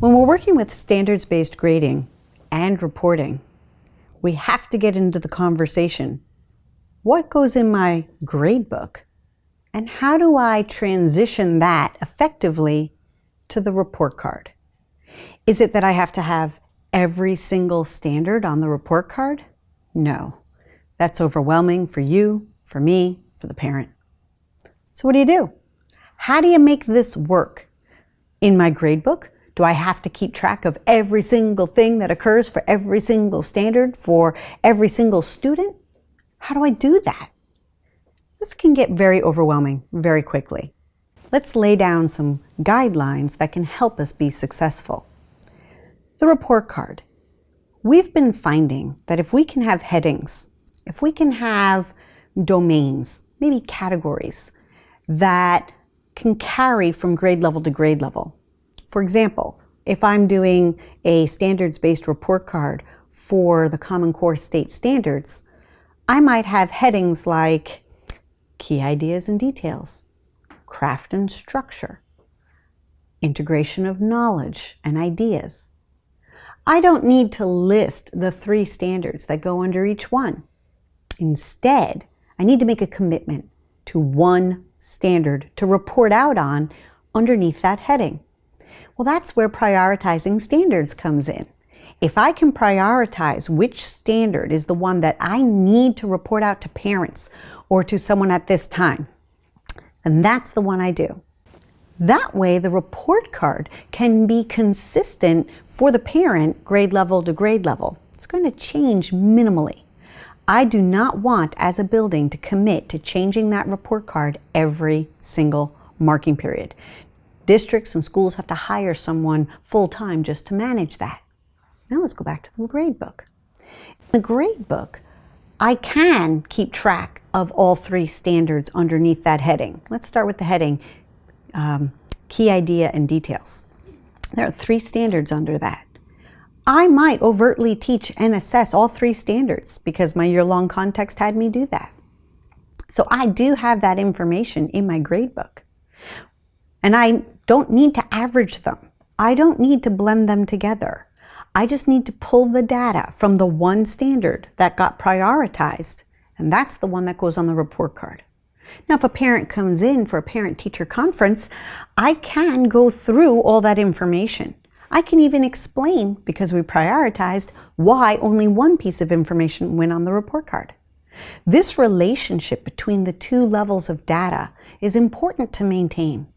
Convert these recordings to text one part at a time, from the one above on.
When we're working with standards-based grading and reporting, we have to get into the conversation. What goes in my gradebook? And how do I transition that effectively to the report card? Is it that I have to have every single standard on the report card? No. That's overwhelming for you, for me, for the parent. So what do? How do you make this work? In my gradebook, do I have to keep track of every single thing that occurs for every single standard for every single student? How do I do that? This can get very overwhelming very quickly. Let's lay down some guidelines that can help us be successful. The report card. We've been finding that if we can have headings, if we can have domains, maybe categories that can carry from grade level to grade level. For example, if I'm doing a standards-based report card for the Common Core state standards, I might have headings like key ideas and details, craft and structure, integration of knowledge and ideas. I don't need to list the 3 standards that go under each one. Instead, I need to make a commitment to one standard to report out on underneath that heading. Well, that's where prioritizing standards comes in. If I can prioritize which standard is the one that I need to report out to parents or to someone at this time, then that's the one I do. That way, the report card can be consistent for the parent grade level to grade level. It's going to change minimally. I do not want, as a building, to commit to changing that report card every single marking period. Districts and schools have to hire someone full-time just to manage that. Now let's go back to the gradebook. In the gradebook, I can keep track of all 3 standards underneath that heading. Let's start with the heading, key idea and details. There are 3 standards under that. I might overtly teach and assess all 3 standards because my year-long context had me do that. So I do have that information in my gradebook. And I don't need to average them. I don't need to blend them together. I just need to pull the data from the one standard that got prioritized, and that's the one that goes on the report card. Now, if a parent comes in for a parent-teacher conference, I can go through all that information. I can even explain, because we prioritized, why only one piece of information went on the report card. This relationship between the 2 levels of data is important to maintain.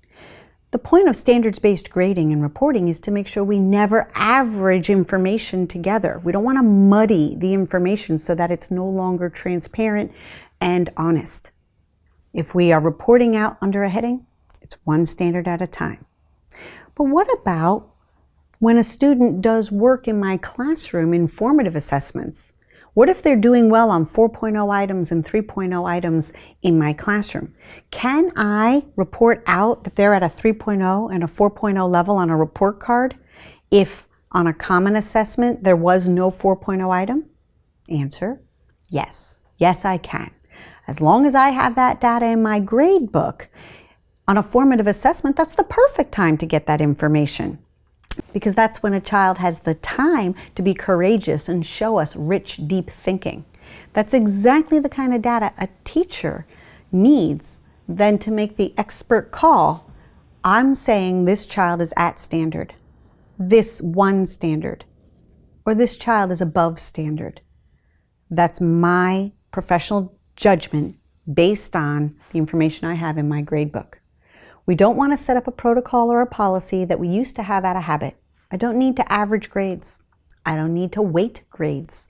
The point of standards-based grading and reporting is to make sure we never average information together. We don't want to muddy the information so that it's no longer transparent and honest. If we are reporting out under a heading, it's one standard at a time. But what about when a student does work in my classroom in formative assessments? What if they're doing well on 4.0 items and 3.0 items in my classroom? Can I report out that they're at a 3.0 and a 4.0 level on a report card if on a common assessment there was no 4.0 item? Answer, yes. Yes, I can. As long as I have that data in my grade book, on a formative assessment, that's the perfect time to get that information. Because that's when a child has the time to be courageous and show us rich, deep thinking. That's exactly the kind of data a teacher needs then to make the expert call. I'm saying this child is at standard, this one standard, or this child is above standard. That's my professional judgment based on the information I have in my grade book. We don't want to set up a protocol or a policy that we used to have out of habit. I don't need to average grades. I don't need to weight grades.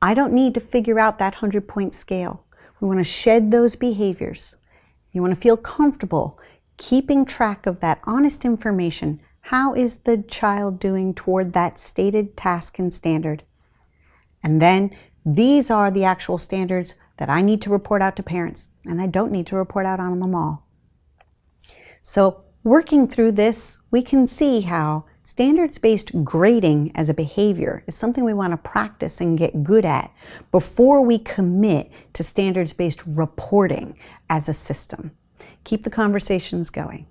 I don't need to figure out that 100-point scale. We want to shed those behaviors. You want to feel comfortable keeping track of that honest information. How is the child doing toward that stated task and standard? And then these are the actual standards that I need to report out to parents, and I don't need to report out on them all. So working through this, we can see how standards-based grading as a behavior is something we want to practice and get good at before we commit to standards-based reporting as a system. Keep the conversations going.